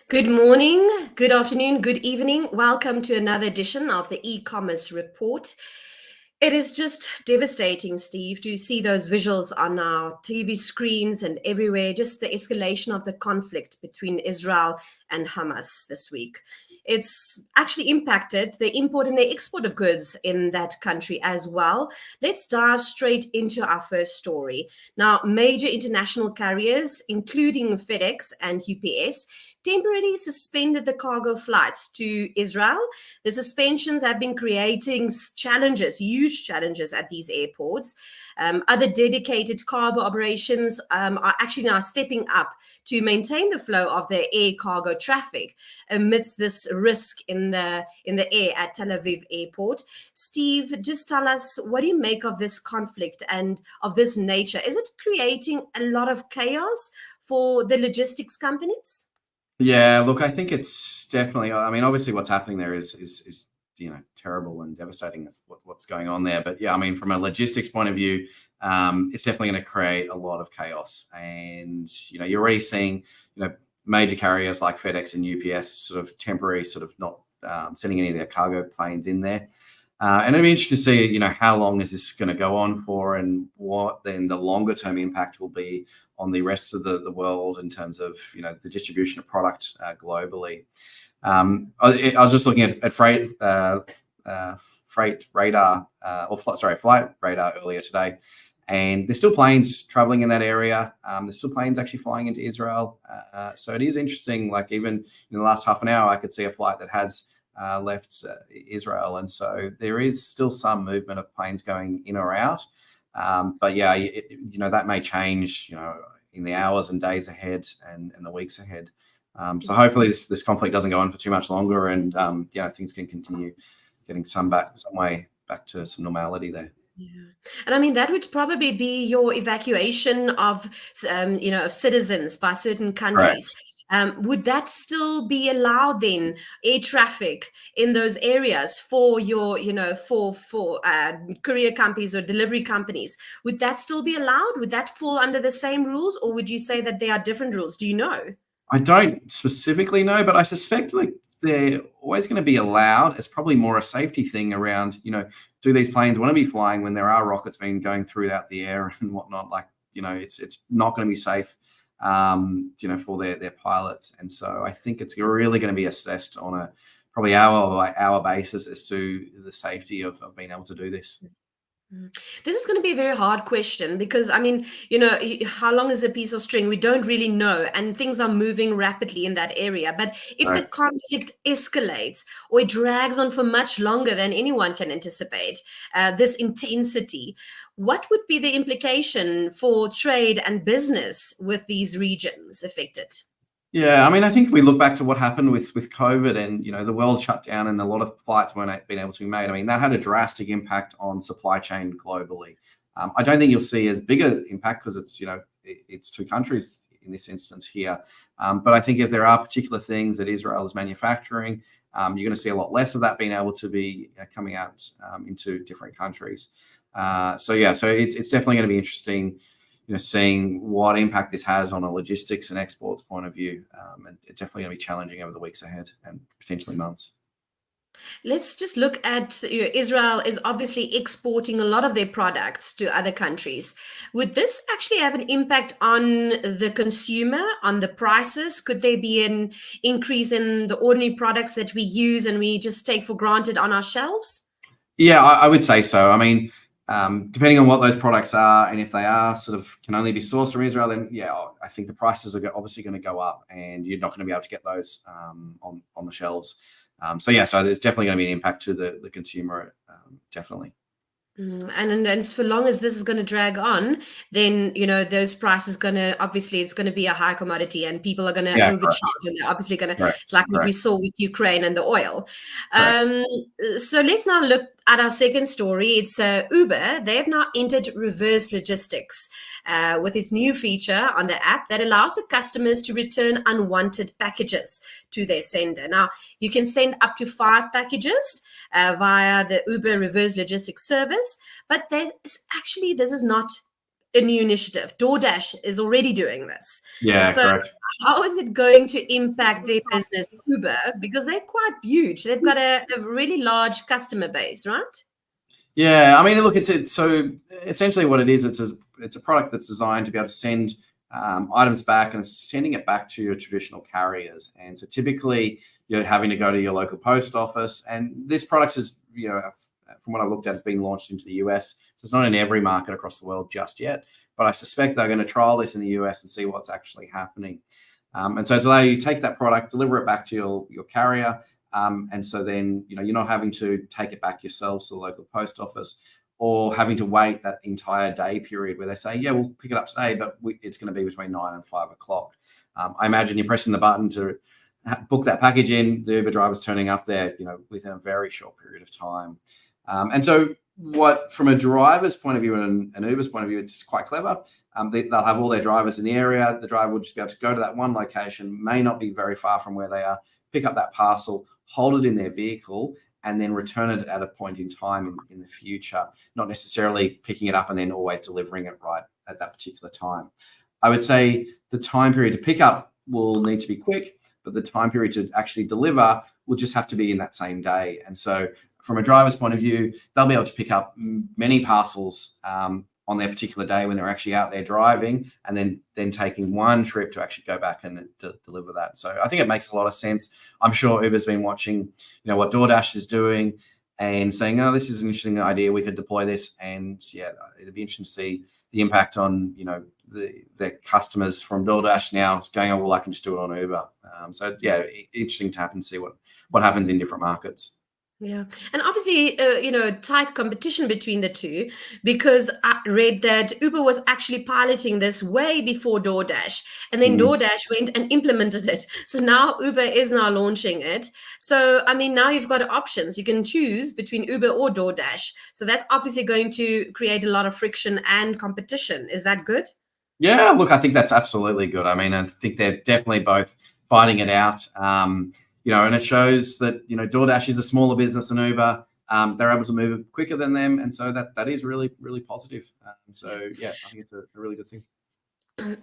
Good morning, good afternoon, good evening. Welcome to another edition of the e-commerce report. It is just devastating, Steve, to see those visuals on our TV screens and everywhere, just the escalation of the conflict between Israel and Hamas this week. It's actually impacted the import and the export of goods in that country as well. Let's dive straight into our first story. Now, major international carriers, including FedEx and UPS, temporarily suspended the cargo flights to Israel. The suspensions have been creating challenges, huge challenges at these airports. Other dedicated cargo operations are actually now stepping up to maintain the flow of the air cargo traffic amidst this risk in the air at Tel Aviv airport. Steve, just tell us, what do you make of this conflict and of this nature? Is it creating a lot of chaos for the logistics companies? Yeah, look, I think it's definitely. I mean, obviously, what's happening there is terrible and devastating. Is what's going on there. But yeah, I mean, from a logistics point of view, it's definitely going to create a lot of chaos. And you're already seeing major carriers like FedEx and UPS sort of temporary, sort of not sending any of their cargo planes in there. And it'd be interesting to see, how long is this going to go on for, and what then the longer term impact will be on the rest of the world in terms of, the distribution of product globally. I was just looking at freight radar, flight radar earlier today, and there's still planes traveling in that area. There's still planes actually flying into Israel. So it is interesting. Like, even in the last half an hour, I could see a flight that has left Israel, and so there is still some movement of planes going in or out. But yeah, that may change, in the hours and days ahead and the weeks ahead. So hopefully this conflict doesn't go on for too much longer, and things can continue getting some way back to some normality there. Yeah. And I mean, that would probably be your evacuation of, of citizens by certain countries. Correct. Would that still be allowed then, air traffic in those areas for your, for courier companies or delivery companies? Would that still be allowed? Would that fall under the same rules, or would you say that there are different rules? Do you know? I don't specifically know, but I suspect they're always going to be allowed. It's probably more a safety thing around, do these planes want to be flying when there are rockets being going throughout the air and whatnot? Like, it's not going to be safe, for their pilots. And so I think it's really going to be assessed on a probably hour by hour basis as to the safety of being able to do this. This is going to be a very hard question because, I mean, how long is a piece of string? We don't really know, and things are moving rapidly in that area. But if the Right. conflict escalates or it drags on for much longer than anyone can anticipate, this intensity, what would be the implication for trade and business with these regions affected? Yeah, I mean, I think if we look back to what happened with COVID, and the world shut down and a lot of flights weren't being able to be made. I mean, that had a drastic impact on supply chain globally. I don't think you'll see as big an impact because it's two countries in this instance here. But I think if there are particular things that Israel is manufacturing, you're going to see a lot less of that being able to be coming out into different countries. So it's definitely going to be interesting, seeing what impact this has on a logistics and exports point of view. And it's definitely going to be challenging over the weeks ahead and potentially months. Let's just look at, Israel is obviously exporting a lot of their products to other countries. Would this actually have an impact on the consumer, on the prices? Could there be an increase in the ordinary products that we use and we just take for granted on our shelves? Yeah, I would say so. I mean, depending on what those products are, and if they are sort of can only be sourced from Israel, then yeah, I think the prices are obviously going to go up, and you're not going to be able to get those on the shelves. So there's definitely going to be an impact to the consumer, definitely. And for long as this is going to drag on, then those prices obviously it's going to be a high commodity, and people are going to Yeah, overcharge, and they're obviously going to. correct, It's like what we correct, saw with Ukraine and the oil. correct. So let's now look at our second story. It's Uber. They have now entered reverse logistics with its new feature on the app that allows the customers to return unwanted packages to their sender. Now, you can send up to 5 packages via the Uber reverse logistics service, but this is not a new initiative. DoorDash is already doing this. Yeah, So correct. how is it going to impact their business, Uber? Because they're quite huge. They've got a really large customer base, right? Yeah, I mean, look, so essentially what it is, it's a product that's designed to be able to send items back, and it's sending it back to your traditional carriers. And so typically you're having to go to your local post office, and this product is, from what I looked at, it's being launched into the US. So it's not in every market across the world just yet, but I suspect they're going to trial this in the US and see what's actually happening. And so it's allow you to take that product, deliver it back to your carrier. And so then, you're not having to take it back yourselves to the local post office, or having to wait that entire day period where they say, yeah, we'll pick it up today, but it's going to be between 9 and 5 o'clock. I imagine you're pressing the button to book that package in, the Uber driver's turning up there, within a very short period of time. And so from a driver's point of view and an Uber's point of view, it's quite clever. They'll have all their drivers in the area. The driver will just be able to go to that one location, may not be very far from where they are, pick up that parcel, hold it in their vehicle, and then return it at a point in time in the future, not necessarily picking it up and then always delivering it right at that particular time. I would say the time period to pick up will need to be quick, but the time period to actually deliver will just have to be in that same day. And so from a driver's point of view, they'll be able to pick up many parcels on their particular day when they're actually out there driving, and then taking one trip to actually go back and deliver that. So I think it makes a lot of sense. I'm sure Uber's been watching, what DoorDash is doing and saying, oh, this is an interesting idea. We could deploy this. And yeah, it'd be interesting to see the impact on, their customers from DoorDash now. It's going, oh, well, I can just do it on Uber. So yeah, interesting to happen to see what happens in different markets. Yeah. And obviously, tight competition between the two, because I read that Uber was actually piloting this way before DoorDash, and then DoorDash went and implemented it. So now Uber is now launching it. So, I mean, now you've got options. You can choose between Uber or DoorDash. So that's obviously going to create a lot of friction and competition. Is that good? Yeah, look, I think that's absolutely good. I mean, I think they're definitely both fighting it out. And it shows that, DoorDash is a smaller business than Uber. They're able to move quicker than them. And so that is really, really positive. So, yeah, I think it's a really good thing.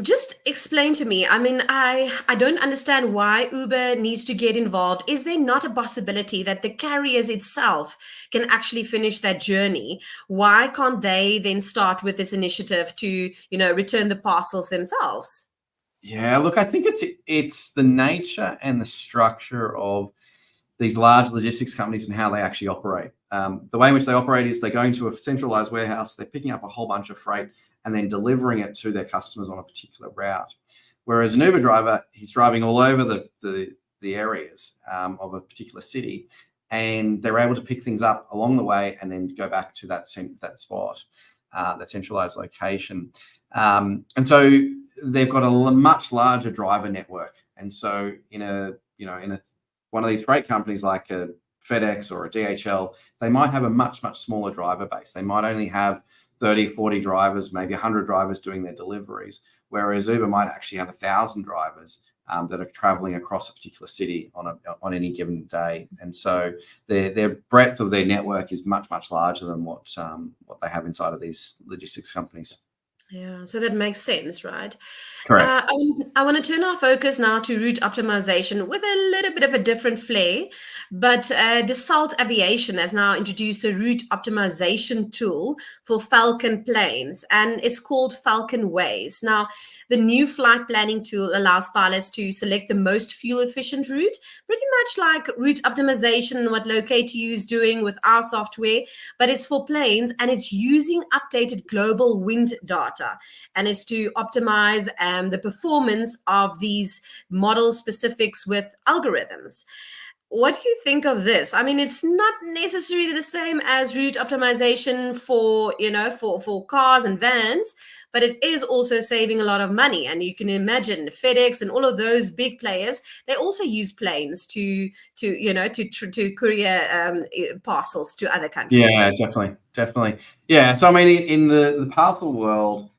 Just explain to me. I mean, I don't understand why Uber needs to get involved. Is there not a possibility that the carriers itself can actually finish that journey? Why can't they then start with this initiative to, return the parcels themselves? Yeah, look, I think it's the nature and the structure of these large logistics companies and how they actually operate. The way in which they operate is they're going to a centralized warehouse, they're picking up a whole bunch of freight and then delivering it to their customers on a particular route. Whereas an Uber driver, he's driving all over the areas of a particular city, and they're able to pick things up along the way and then go back to that spot, that centralized location. And so they've got a much larger driver network. And so one of these freight companies like a FedEx or a DHL, they might have a much, much smaller driver base. They might only have 30, 40 drivers, maybe 100 drivers doing their deliveries, whereas Uber might actually have 1,000 drivers that are traveling across a particular city on any given day. And so their breadth of their network is much, much larger than what they have inside of these logistics companies. Yeah, so that makes sense, right? Correct. I want to turn our focus now to route optimization with a little bit of a different flair. But Dassault Aviation has now introduced a route optimization tool for Falcon planes, and it's called Falcon Ways. Now, the new flight planning tool allows pilots to select the most fuel-efficient route, pretty much like route optimization and what Locate2U is doing with our software, but it's for planes, and it's using updated global wind data. And it's to optimize the performance of these model specifics with algorithms. What do you think of this? I mean, it's not necessarily the same as route optimization for cars and vans, but it is also saving a lot of money. And you can imagine FedEx and all of those big players, they also use planes to courier parcels to other countries. Yeah, definitely. Yeah, so I mean, in the parcel world,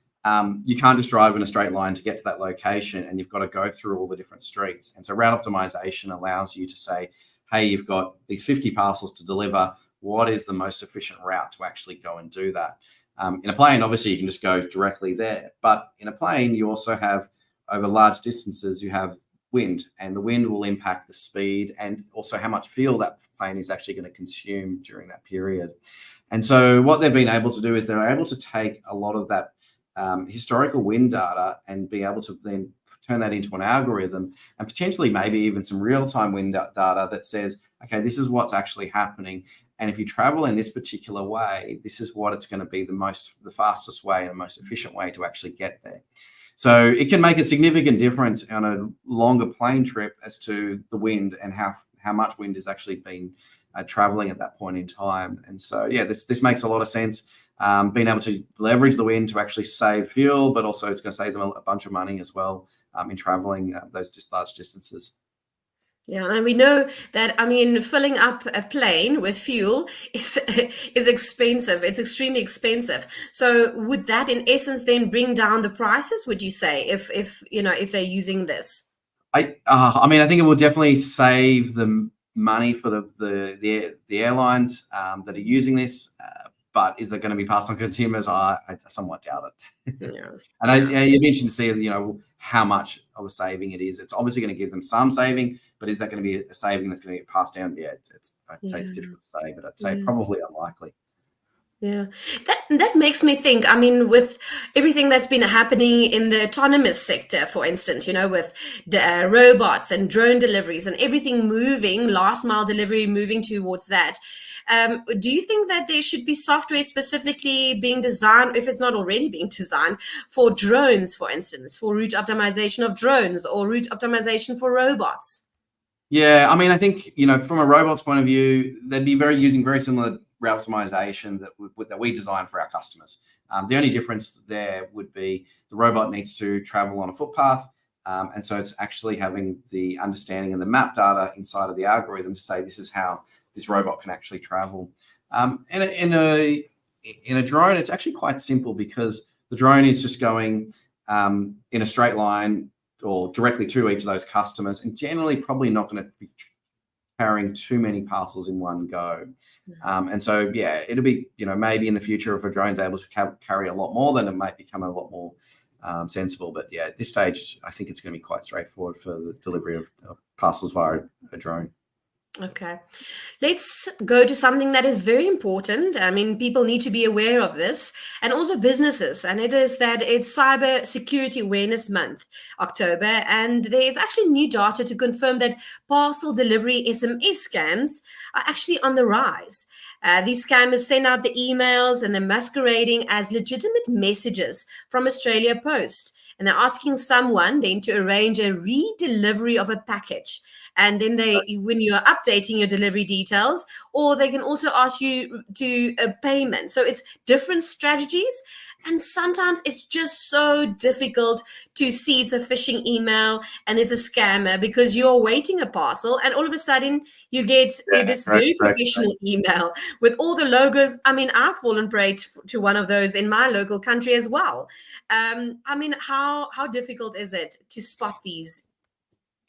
you can't just drive in a straight line to get to that location, and you've got to go through all the different streets. And so route optimization allows you to say, hey, you've got these 50 parcels to deliver. What is the most efficient route to actually go and do that? In a plane, obviously, you can just go directly there. But in a plane, you also have, over large distances, you have wind, and the wind will impact the speed and also how much fuel that plane is actually going to consume during that period. And so what they've been able to do is they're able to take a lot of that historical wind data and be able to then turn that into an algorithm and potentially maybe even some real-time wind data that says, okay, this is what's actually happening. And if you travel in this particular way, this is what it's going to be the fastest way and the most efficient way to actually get there. So it can make a significant difference on a longer plane trip as to the wind and how much wind is actually been traveling at that point in time. And so, yeah, this makes a lot of sense. Being able to leverage the wind to actually save fuel, but also it's going to save them a bunch of money as well in traveling those large distances. Yeah, and we know that, I mean, filling up a plane with fuel is expensive. It's extremely expensive. So would that in essence then bring down the prices, would you say, if they're using this? I mean, I think it will definitely save them money for the airlines that are using this. But is it going to be passed on to consumers? I somewhat doubt it. Yeah. And you'd be interested to see, how much of a saving it is. It's obviously going to give them some saving, but is that going to be a saving that's going to get passed down? Yeah, I'd say it's difficult to say, but I'd say probably unlikely. Yeah, that makes me think. I mean, with everything that's been happening in the autonomous sector, for instance, with the robots and drone deliveries and everything moving, last mile delivery moving towards that. Do you think that there should be software specifically being designed, if it's not already being designed, for drones, for instance, for route optimization of drones or route optimization for robots? Yeah, I mean, I think, from a robot's point of view, they'd be using very similar route optimization that we design for our customers. The only difference there would be the robot needs to travel on a footpath. And so it's actually having the understanding and the map data inside of the algorithm to say this is how this robot can actually travel. In a drone, it's actually quite simple because the drone is just going in a straight line or directly to each of those customers, and generally probably not going to be carrying too many parcels in one go. And so, yeah, it'll be, maybe in the future, if a drone's able to carry a lot more, then it might become a lot more sensible. But yeah, at this stage, I think it's going to be quite straightforward for the delivery of parcels via a drone. Okay, let's go to something that is very important. I mean, people need to be aware of this, and also businesses. And it is that it's Cyber Security Awareness Month, October, and there is actually new data to confirm that parcel delivery SMS scams are actually on the rise. These scammers send out the emails and they're masquerading as legitimate messages from Australia Post. And they're asking someone then to arrange a re-delivery of a package. And then when you're updating your delivery details, or they can also ask you to a payment. So it's different strategies. And sometimes it's just so difficult to see it's a phishing email and it's a scammer because you're waiting a parcel and all of a sudden you get this very professional email with all the logos. I mean, I've fallen prey to one of those in my local country as well. I mean, how difficult is it to spot these?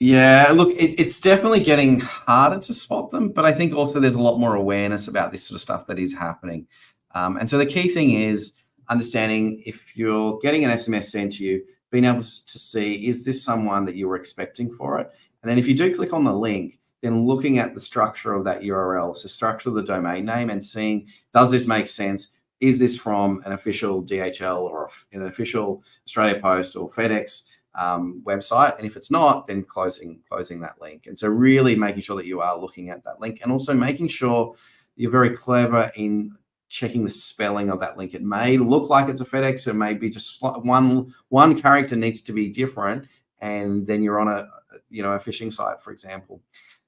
Yeah, look, it's definitely getting harder to spot them, but I think also there's a lot more awareness about this sort of stuff that is happening. And so the key thing is understanding if you're getting an SMS sent to you, being able to see, is this someone that you were expecting for it? And then if you do click on the link, then looking at the structure of that URL, so structure of the domain name, and seeing, does this make sense? Is this from an official DHL or an official Australia Post or FedEx website? And if it's not, then closing that link. And so really making sure that you are looking at that link, and also making sure you're very clever in checking the spelling of that link. It may look like it's a FedEx, it may be just one character needs to be different, and then you're on a phishing site, for example.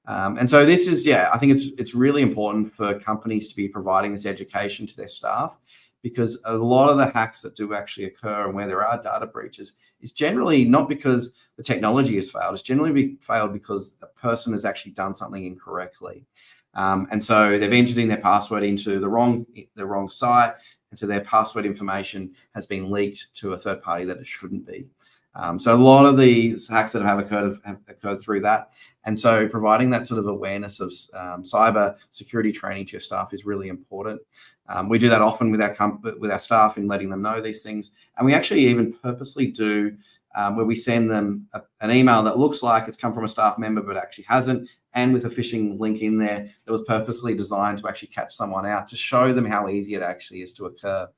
And so this is, I think it's really important for companies to be providing this education to their staff, because a lot of the hacks that do actually occur and where there are data breaches is generally not because the technology has failed. It's generally failed because the person has actually done something incorrectly. And so they've entered in their password into the wrong site. And so their password information has been leaked to a third party that it shouldn't be. So a lot of these hacks that have occurred through that. And so providing that sort of awareness of cyber security training to your staff is really important. We do that often with our staff in letting them know these things. And we actually even purposely do where we send them an email that looks like it's come from a staff member, but actually hasn't, and with a phishing link in there that was purposely designed to actually catch someone out, to show them how easy it actually is to occur.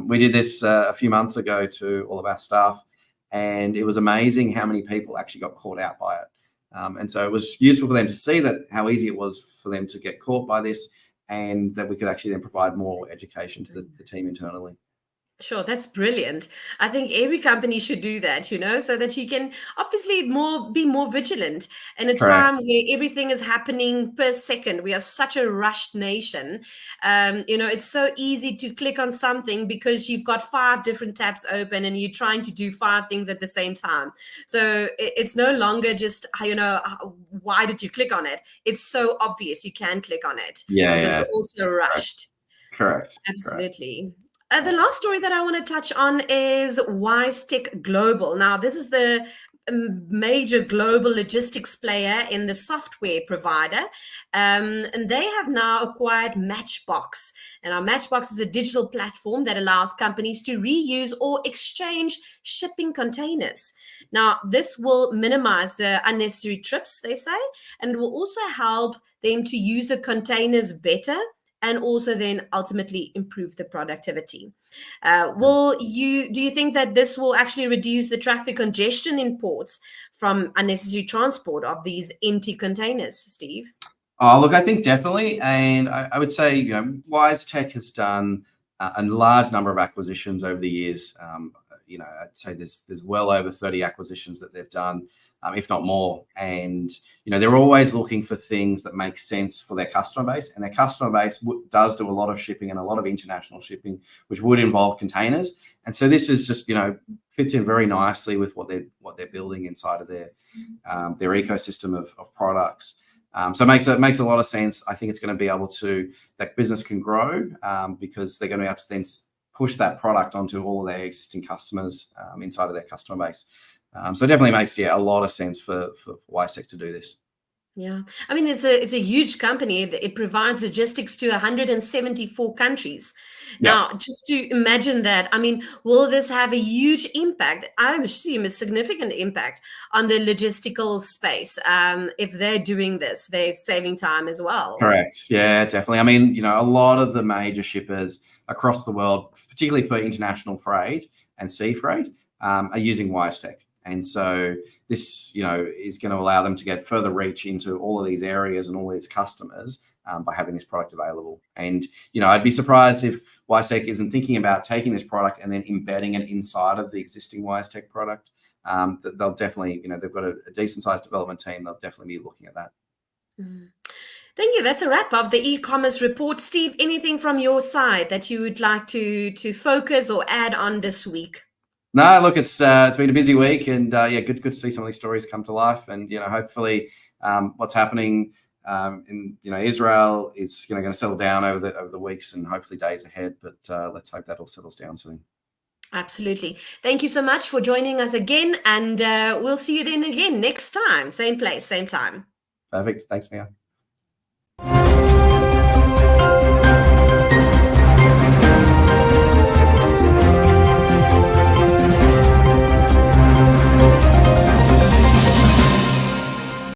We did this a few months ago to all of our staff, and it was amazing how many people actually got caught out by it. And so it was useful for them to see that how easy it was for them to get caught by this, and that we could actually then provide more education to the team internally. Sure, that's brilliant. I think every company should do that, so that you can obviously be more vigilant in a time Correct. where everything is happening per second. We are such a rushed nation. It's so easy to click on something because you've got 5 different tabs open and you're trying to do 5 things at the same time. So it's no longer just, why did you click on it? It's so obvious you can click on it Yeah, because yeah. we're also Correct. rushed. Correct. Correct. Absolutely. The last story that I want to touch on is Wise Tech Global. Now, this is the major global logistics player in the software provider. And they have now acquired Matchbox. And our Matchbox is a digital platform that allows companies to reuse or exchange shipping containers. Now, this will minimize the unnecessary trips, they say, and it will also help them to use the containers better and also then ultimately improve the productivity. Do you think that this will actually reduce the traffic congestion in ports from unnecessary transport of these empty containers, Steve? Oh, look, I think definitely. And I would say, Wise Tech has done a large number of acquisitions over the years. I'd say there's well over 30 acquisitions that they've done, if not more. And, they're always looking for things that make sense for their customer base. And their customer base does do a lot of shipping and a lot of international shipping, which would involve containers. And so this is just, fits in very nicely with what they're building inside of their ecosystem of products. So it makes a lot of sense. I think it's going to be able to, that business can grow because they're going to be able to then push that product onto all of their existing customers inside of their customer base. So it definitely makes a lot of sense for WiseTech to do this. Yeah, I mean it's a huge company. It provides logistics to 174 countries. Yeah. Now, just to imagine that, I mean, will this have a huge impact? I assume a significant impact on the logistical space. If they're doing this, they're saving time as well. Correct. Yeah, definitely. I mean, a lot of the major shippers across the world, particularly for international freight and sea freight, are using WiseTech. And so this, is going to allow them to get further reach into all of these areas and all these customers by having this product available. And, I'd be surprised if WiseTech isn't thinking about taking this product and then embedding it inside of the existing WiseTech product. They'll definitely, they've got a decent sized development team. They'll definitely be looking at that. Mm. Thank you. That's a wrap of the e-commerce report. Steve, anything from your side that you would like to focus or add on this week? No, look, it's been a busy week, and good to see some of these stories come to life. And hopefully, what's happening in Israel is going to settle down over the weeks and hopefully days ahead. But let's hope that all settles down soon. Absolutely. Thank you so much for joining us again, and we'll see you then again next time. Same place, same time. Perfect. Thanks, Mia.